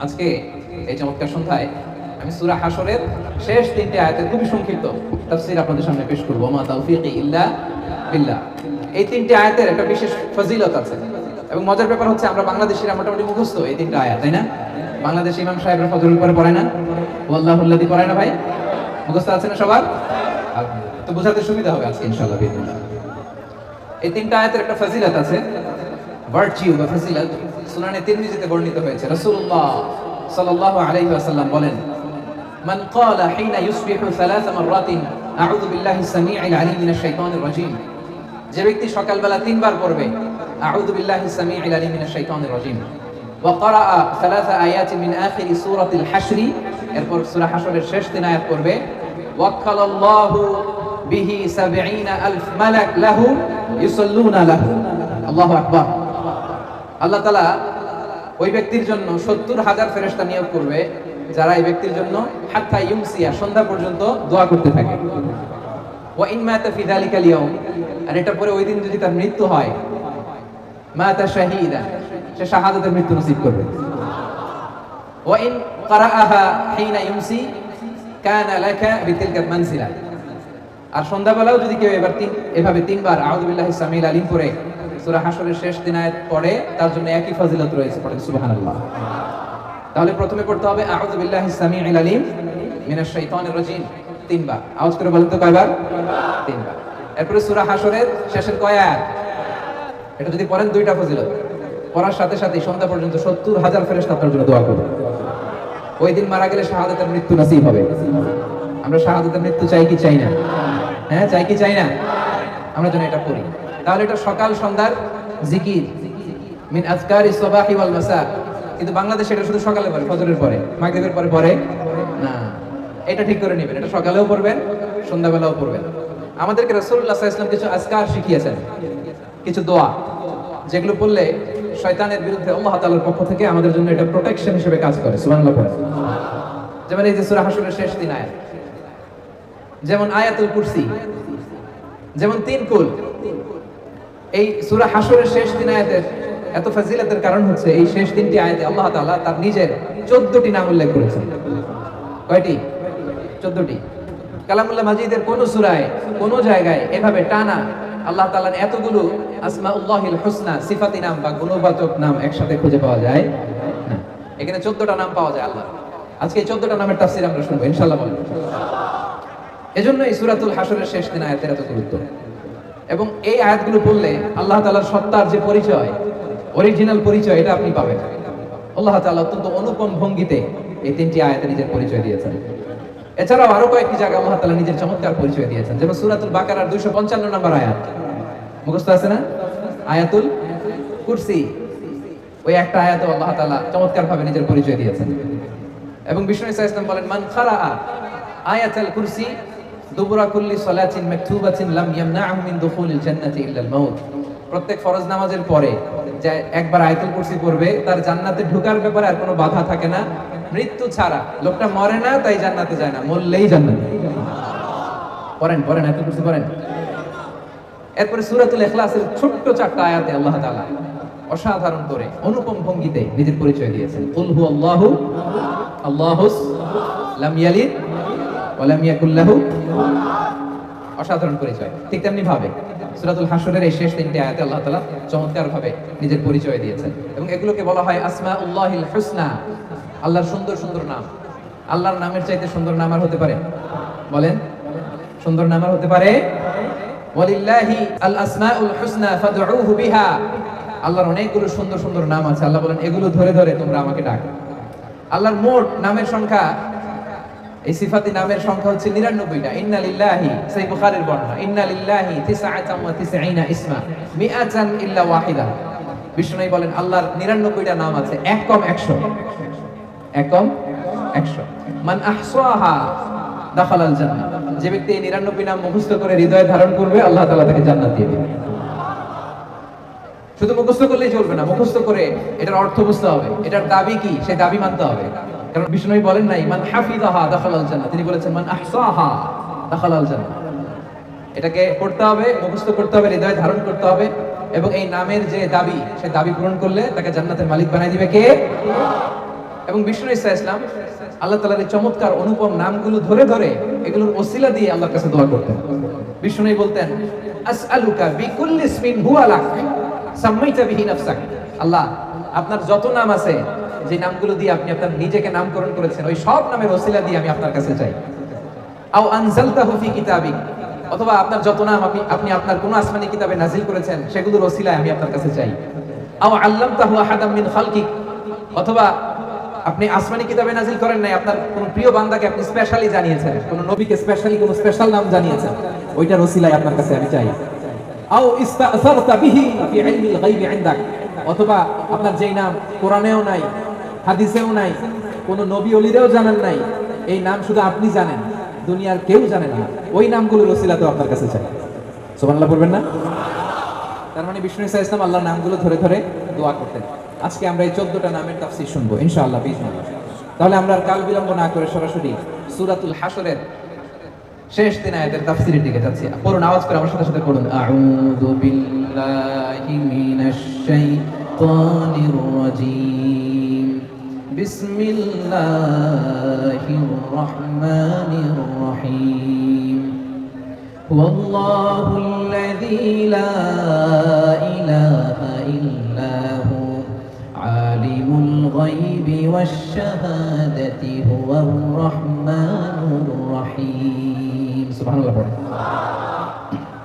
আজকে এই চমৎকার সন্ধ্যায় আমি সূরা হাশরের শেষ তিনটি আয়াতের খুবই সংক্ষিপ্ত তাফসীর আপনাদের সামনে পেশ করব। মা তাওফীকি ইল্লা বিল্লাহ। এই তিনটি আয়াতের একটা বিশেষ ফজিলত আছে এবং মজার ব্যাপার হচ্ছে আমরা বাংলাদেশিরা মোটামুটি মুখস্থ এই তিনটা আয়াত, তাই না? বাংলাদেশ ইমাম সাহেবরা ফজরের পরে পড়ে না, ওয়াল্লাহুল্লাযী পড়ে না ভাই? মুখস্থ আছে না সবার? তো বোঝাতে সুবিধা হবে আজকে ইনশাআল্লাহ বিদিল্লাহ। এই তিনটা আয়াতের একটা ফজিলত আছে, ভার্চিউ বা ফজিলত সুনানে তিরমিজিতে বর্ণিত হয়েছে। রাসূলুল্লাহ সাল্লাল্লাহু আলাইহি ওয়াসাল্লাম বলেন, মান ক্বালা হিনা ইউসবিহু সালাস মাররাতিন আউযু বিল্লাহিস সামিউল আলিম মিনাশ শাইতানির রাজীম, যে ব্যক্তি সকালবেলা তিনবার পড়বে আউযু বিল্লাহিস সামিউল আলিম মিনাশ শাইতানির রাজীম ওয়া ক্বারাআ সালাসা আয়াতিন মিন আখিরি সূরাতিল হাশর, এরপর সূরা হাশরের শেষ তিন আয়াত পড়বে, ওয়াক্কালাল্লাহু বিহি ৭০,০০০ মালাক লাহু ইউসাল্লুনা লাহু। আল্লাহু আকবার। আল্লাহ তাআলা ওই ব্যক্তির জন্য ৭০,০০০ ফেরেশতা নিয়োগ করবে যারা এই ব্যক্তির জন্য হাত্তা ইউমসিয়া সন্ধ্যা পর্যন্ত দোয়া করতে থাকে। ওয়া ইন মাতা ফি যালিকাল ইয়াউম, আর এটা পরে ওই দিন যদি তার মৃত্যু হয়, মাতা শাহীদা, সে শাহাদাতের মৃত্যু নসিব করবে। ওয়া ইন ক্বারাআহা হিনা ইউমসি কানা লাকা বিতিলকা মানজিলা, আর সন্ধ্যাবেলাও যদি কেউ এভাবে তিনবার আউযু বিল্লাহিস সামিউল আলিম পড়ে সূরা হাশরের শেষ তিন আয়াত পড়ে, তার জন্য একই ফজিলত রয়েছে। পড়েন সুবহানাল্লাহ। তাহলে প্রথমে পড়তে হবে আউযু বিল্লাহিস সামিউল আলিম মিনাশ শাইতানির রাজীম তিনবার। আওয়াজ করে বলেন তো কয়বার? তিনবার। এরপরে সূরা হাশরের শেষের কয় আয়াত? এটা যদি পড়েন দুইটা ফজিলত। পড়ার সাথে সাথে সন্ধ্যা পর্যন্ত ৭০,০০০ ফেরেশতা আপনার জন্য দোয়া করবে। ওই দিন মারা গেলে শাহাদাতের মৃত্যু নসিব হবে। আমরা শাহাদাতের মৃত্যু চাই কি চাই না? হ্যাঁ, চাই কি চাই না? আমরা যেন এটা করি। তাহলে এটা সকাল সন্ধ্যার জিকির, মিন আযকারিস সাবাহি ওয়াল মাসা। কিন্তু বাংলাদেশে এটা শুধু সকালে পড়ে, ফজরের পরে, মাগরিবের পরে পড়ে না। এটা ঠিক করে নেবেন, এটা সকালেও পড়বেন, সন্ধ্যাবেলাও পড়বেন। আমাদেরকে রাসূলুল্লাহ সাল্লাল্লাহু আলাইহি ওয়াসাল্লাম কিছু আযকার শিখিয়েছেন, কিছু দোয়া, যেগুলো পড়লে শয়তানের বিরুদ্ধে আল্লাহ তাআলার পক্ষ থেকে আমাদের জন্য এটা প্রোটেকশন হিসেবে কাজ করে। সুবহানাল্লাহ পড়েন। যেমন এই যে সূরা হাশরের শেষ তিন আয়াত, যেমন আয়াতুল কুরসি, যেমন তিন কুল। এই সূরা হাশরের শেষ তিন আয়াতের এত ফজিলতের কারণ হচ্ছে এই শেষ তিনটি আয়াতে আল্লাহ তাআলা তার নিজের ১৪টি নাম উল্লেখ করেছেন। কয়টি? ১৪টি। কালামুল্লাহ মাজিদের কোন সূরায় কোন জায়গায় এভাবে টানা আল্লাহ তাআলার এতগুলো আসমাউল্লাহিল হুসনা সিফাতি নাম বা গুণবাচক নাম একসাথে খুঁজে পাওয়া যায় না। এখানে ১৪টা নাম পাওয়া যায় আল্লাহ। আজকে এই ১৪টা নামের তাফসীর আমরা শুনবো ইনশাআল্লাহ। বলেন এজন্য এই সূরাতুল হাশরের শেষ তিন আয়াতের এত গুরুত্ব। এবং এই আয়াতগুলো পড়লে আল্লাহ তাআলার সত্তার যে পরিচয়, অরিজিনাল পরিচয়, এটা আপনি পাবেন। আল্লাহ তাআলা অত্যন্ত অনুপম ভঙ্গিতে এই তিনটি আয়াতে নিজের পরিচয় দিয়েছেন। এছাড়াও আরো কয়েকটি জায়গায় আল্লাহ তাআলা নিজের চমৎকার পরিচয় দিয়েছেন। যেমন সূরাতুল বাকারার ২৫৫ নম্বর আয়াত, মুখস্থ আছে না? আয়াতুল কুরসি, ওই একটা আয়াতে আল্লাহ তাআলা চমৎকার ভাবে নিজের পরিচয় দিয়েছেন। এবং বিষ্ণু ইসা ইসলাম বলেন, মান খারাআ আয়াতুল কুরসি দুবুরা কুল্লি সালাতিন মাকতুবাতিন লাম ইয়ামনাহু মিন দুখুলিল জান্নাতি ইল্লাল মাউত। প্রত্যেক ফরজ নামাজের পরে যে একবার আয়াতুল কুরসি পড়বে, তার জান্নাতে ঢোকার ব্যাপারে আর কোনো বাধা থাকে না, মৃত্যু ছাড়া। লোকটা মরে না তাই জান্নাতে যায় না, মরলেই জান্নাতে। পড়েন পড়েন আয়াতুল কুরসি পড়েন। এরপরে সূরাতুল ইখলাসের ছোট্ট ৪টা আয়াতে আল্লাহ তাআলা অসাধারণ করে অনুপম ভঙ্গিতে নিজের পরিচয় দিয়েছেন। কুল হুয়াল্লাহু আল্লাহুস লাম ইয়ালিদ ওয়া লাম ইয়াকুল লাহু, অসাধারণ পরিচয়। ঠিক তেমনি ভাবে সূরাতুল হাশরের এই শেষ তিনটি আয়াতে আল্লাহ তাআলা চমৎকার ভাবে নিজের পরিচয় দিয়েছেন এবং এগুলোকে বলা হয় আসমাউল্লাহিল হুসনা, আল্লাহর সুন্দর সুন্দর নাম। আল্লাহর নামের চাইতে সুন্দর নাম আর হতে পারে? বলেন, সুন্দর নাম আর হতে পারে? ওয়ালিল্লাহি আল আসমাউল হুসনা ফাদউহু বিহা। আল্লাহর অনেকগুলো সুন্দর সুন্দর নাম আছে। আল্লাহ বলেন এগুলো ধরে ধরে তোমরা আমাকে ডাকো। আল্লাহর মোট নামের সংখ্যা, এই সিফাতি নামের সংখ্যা হচ্ছে ৯৯টা। ইন্না লিল্লাহি, সহিহ বুখারীর বর্ণনা, ইন্না লিল্লাহি ৯৯ ইসমা মিআতান ইল্লা ওয়াহিদা। বিষ্ণু বলেন আল্লাহর ৯৯টা নাম আছে, এক কম ১০০, এক কম ১০০। মান আহসাহা দাখালাল জান্নাহ, যে ব্যক্তি এই ৯৯ নাম মুখস্থ করে হৃদয়ে ধারণ করবে আল্লাহ তাআলা তাকে জান্নাত দিয়ে দিবেন। শুধু মুখস্থ করলেই চলবে না, মুখস্থ করে এটার অর্থ বুঝতে হবে, এটার দাবি কি সেই দাবি মানতে হবে। কারণ বিষ্ণু বলেন নাই মান হাফিযাহা দাখালাল জান্নাহ, তিনি বলেছেন মান আহসাহা দাখালাল জান্নাহ। এটাকে পড়তে হবে, মুখস্থ করতে হবে, হৃদয়ে ধারণ করতে হবে এবং এই নামের যে দাবি, সেই দাবি পূরণ করলে তাকে জান্নাতের মালিক বানাই দিবে কে? এবং বিষ্ণু ইসা ইসলাম আল্লাহ তাআলার এই চমৎকার অনুপম নামগুলো ধরে ধরে এগুলোর ওসিলা দিয়ে আল্লাহর কাছে দোয়া করতেন। বিষ্ণু বলতেন আসআলুকা বিকুল্লি ইসমিন হুয়া লাক সাম্মাইতা বিহি নাফসাক, আল্লাহ আপনার যত নাম আছে, যে নামগুলো দিয়ে আপনি আপনার নিজেকে নামকরণ করেছেন, ওই সব নামের ওসিলা দিয়ে আমি আপনার কাছে চাই। আও আনজালতাহু ফি কিতাবিক, অথবা আপনার যত নাম আপনি আপনার কোন আসমানি কিতাবে নাজিল করেছেন সেগুলোর ওসিলায় আমি আপনার কাছে চাই। আও আল্লামতাহু আহাদাম মিন খালকিক, অথবা আপনি আসমানি কিতাবে নাজিল করেন নাই, আপনার কোন প্রিয় বান্দাকে আপনি স্পেশালি জানিয়েছেন, কোন নবীকে স্পেশালি কোন স্পেশাল নাম জানিয়েছেন, ওইটার ওসিলায় আপনার কাছে আমি চাই। আও ইস্তাসারতা বিহি ফি ইলমিল গায়বি ইনদাক, অথবা আপনার যেই নাম কোরআনেও নাই, হাদিসেও নাই, কোন নবী ওলিদেরও জানেন নাই, এই নাম শুধু আপনি জানেন, দুনিয়ার কেউ জানে না, ওই নামগুলোর ওসিলাতেও আপনার কাছে চাই। সুবহানাল্লাহ পড়বেন না? তার মানে বিষ্ণু ইসা ইসলাম আল্লাহর নামগুলো ধরে ধরে দোয়া করতেন। আজকে আমরা এই 14টা নামের তাফসীর শুনবো ইনশাআল্লাহ বিসমিল্লাহ। তাহলে আমরা আর কাল বিলম্ব না করে সরাসরি সূরাতুল হাশরের শেষ 3 আয়াতের তাফসীরের দিকে যাচ্ছি। পড়ুন, আওয়াজ করে আমার সাথে সাথে পড়ুন। আউযু বিল্লাহি মিনাশ শাইতানির রাজীম, বিসমিল্লাহির রাহমানির রহিম। হুয়াল্লাহুল্লাযী লা ইলাহা ইল্লা হু আলিমুল গায়বি ওয়াশ শাহাদাতি হুয়ার রাহমানুর রহিম। সুবহানাল্লাহ পড়ুন।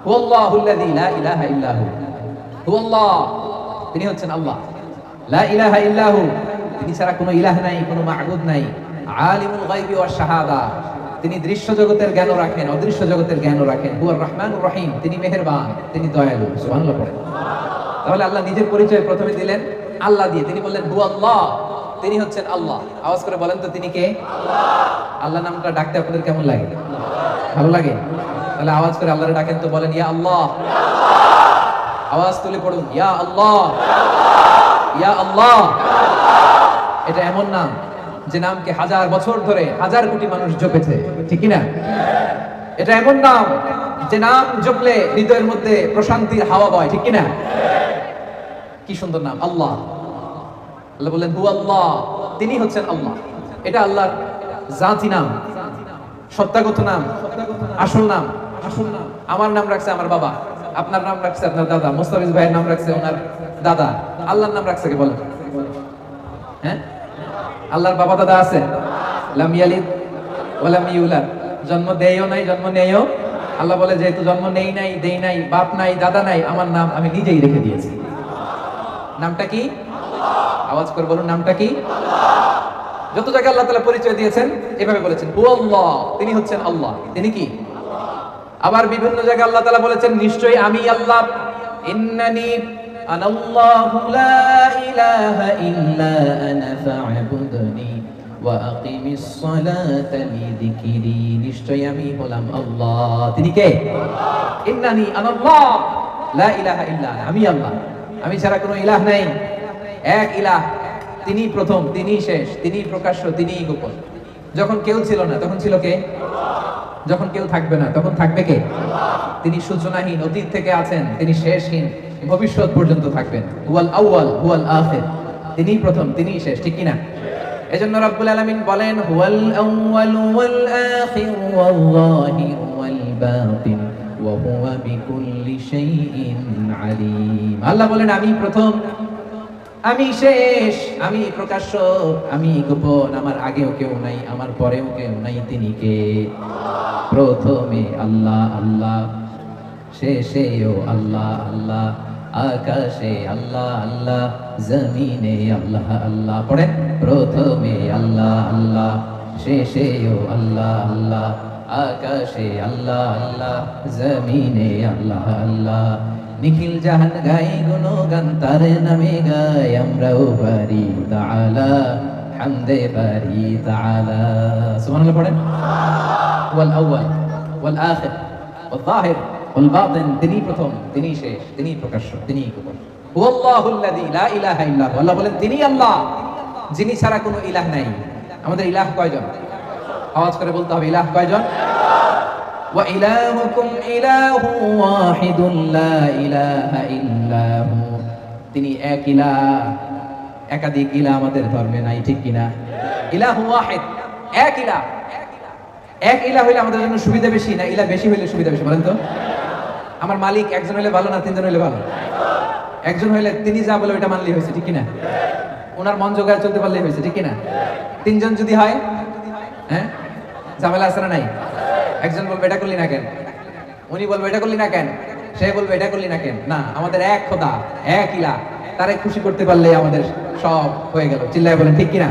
হুয়াল্লাহুল্লাযী লা ইলাহা ইল্লা হু, হুয়াল্লাহ তিনি হচ্ছেন আল্লাহ, লা ইলাহা ইল্লা হু তিনি ছাড়া কোনো ইলাহ নাই, কোনো মা'বুদ নাই। আলিমুল গায়বি ওয়াশ শাহাদা তিনি দৃশ্য জগতের জ্ঞানও রাখেন, অদৃশ্য জগতের জ্ঞানও রাখেন। হুয়ার রহমানুর রহিম তিনি মেহেরবান, তিনি দয়ালু। সুবহানাল্লাহ পড়েন। তাহলে আল্লাহ নিজের পরিচয় প্রথমে দিলেন আল্লাহ দিয়ে, তিনি বললেন হু আল্লাহ, তিনি হচ্ছেন আল্লাহ। আওয়াজ করে বলেন তো তিনি কে? আল্লাহ নামটা ডাকতে আপনাদের কেমন লাগে? ভালো লাগে? তাহলে আওয়াজ করে আল্লাহরে ডাকেন তো, বলেন ইয়া আল্লাহ। আওয়াজ তুলে পড়ুন ইয়া আল্লাহ, ইয়া আল্লাহ। এটা এমন নাম যে নামকে 1000 বছর ধরে 1000 কোটি মানুষ জপেছে, ঠিক কি না? এটা এমন নাম যে নাম জপলে হৃদয়ের মধ্যে প্রশান্তির হাওয়া বয়, ঠিক কি না? কি সুন্দর নাম আল্লাহ। আল্লাহ বললেন হু আল্লাহ, তিনি হচ্ছেন আল্লাহ। এটা আল্লাহর জাতি নাম, সত্তাগত নাম, আসল নাম। আমার নাম রাখছে আমার বাবা, আপনার নাম রাখছে আপনার দাদা, মোস্তাফিজ ভাইয়ের নাম রাখছে ওনার দাদা। আল্লাহর নাম রাখছে কে বলেন? হ্যাঁ, আল্লাহর বাবা দাদা আছে? লাম ইয়ালিদ ওয়া লাম ইউলাদ, জন্ম দেয়ও নাই, জন্ম নেয়ও। আল্লাহ বলে যেহেতু জন্ম নেই নাই, দেই নাই, বাপ নাই, দাদা নাই, আমার নাম আমি নিজেই রেখে দিয়েছি। নামটা কি? আওয়াজ করে বলুন নামটা কি? যত জায়গায় আল্লাহ তাআলা পরিচয় দিয়েছেন এভাবে বলেছেন হু আল্লাহ, তিনি হচ্ছেন আল্লাহ। তিনি কি? আবার বিভিন্ন জায়গায় আল্লাহ তাআলা বলেছেন নিশ্চয়ই আমি আল্লাহ, ইন্নানি আনাল্লাহু লা ইলাহা ইল্লা আনা ফা'বুদনি ওয়া আকিমিস সালাতা লিযিকরি, নিশ্চয়ই আমি হলাম আল্লাহ। তিনি কে? ইন্নানি আনাল্লাহ লা ইলাহা ইল্লা আনা, আমি আল্লাহ, আমি ছাড়া কোনো ইলাহ নাই। এক ইলাহ, তিনি প্রথম, তিনি শেষ, তিনি প্রকাশ্য, তিনি গোপন। যখন কেউ ছিল না তখন ছিল কে? যখন কেউ থাকবে না তখন থাকবে কে? তিনি সূচনাহীন, অতীত থেকে আছেন, তিনি শেষহীন, ভবিষ্যৎ পর্যন্ত থাকবেন। হুয়াল আউয়াল হুয়াল আখির, তিনি প্রথম, তিনি শেষ, ঠিক কি না? এজন্য রব্বুল আলামিন বলেন হুয়াল আউয়াল ওয়াল আখির ওয়াল যাহির ওয়াল বাতিন ওয়া হুয়া বিকুল্লি শাইইন আলিম। আল্লাহ বলেন আমি প্রথম, আমি শেষ, আমি প্রকাশ্য, আমি গোপন, আমার আগেও কেউ নাই, আমার পরেও কেউ নাই। তিনি কে? প্রথমে আল্লাহ আল্লাহ, শেষেও আল্লাহ আল্লাহ, আকাশে আল্লাহ আল্লাহ, জমিনে আল্লাহ আল্লাহ। পড়েন প্রথমে আল্লাহ আল্লাহ, শেষেও আল্লাহ আল্লাহ, আকাশে আল্লাহ আল্লাহ, জমিনে আল্লাহ আল্লাহ। নিখিল জাহান গাই গুণগান তার নামে গাই, আমরাও পারি তাআলা হামদে পারি তাআলা। সুবহানাল্লাহ পড়েন। ওয়াল আউয়াল ওয়াল আখির ওয়াল যাহির ওয়াল বাতিন, তিনি প্রথম, তিনি শেষ, তিনি প্রকাশ্য, তিনি গোপন। হুয়াল্লাহুল্লাযী লা ইলাহা ইল্লা হু, আল্লাহ বলেন তিনি আল্লাহ যিনি ছাড়া কোনো ইলাহ নাই। আমাদের ইলাহ কয়জন? আওয়াজ করে বলতে হবে ইলাহ কয়জন? ওয়া ইলাহুকুম ইলাহু ওয়াহিদুন লা ইলাহা ইল্লা হু, তিনি এক ইলাহ, একাধিক ইলা আমাদের ধর্মে নাই, ঠিক কিনা? ইলাহু ওয়াহিদ, এক ইলা। এক ইলা হইলে আমাদের জন্য সুবিধা বেশি না ইলা বেশি হইলে সুবিধা বেশি, বলেন তো? আমার মালিক একজন হইলে ভালো না তিনজন হইলে ভালো? একজন হইলে তিনি যা বলে ওইটা মানলেই হয়েছে, ঠিক কিনা? ওনার মন জোগাড় চলতে পারলেই হয়েছে, ঠিক কিনা? তিনজন যদি হয়, হ্যাঁ, ঝামেলা আছে না নাই? একজন বলবে এটা করলি না কেন, উনি বলবে এটা করলি না কেন, সে বলবে এটা করলি না কেন। না, আমাদের এক খোদা, এক ইলা, তারে খুশি করতে পারলে আমাদের সব হয়ে গেল। চিল্লায় বলেন ঠিক কিনা?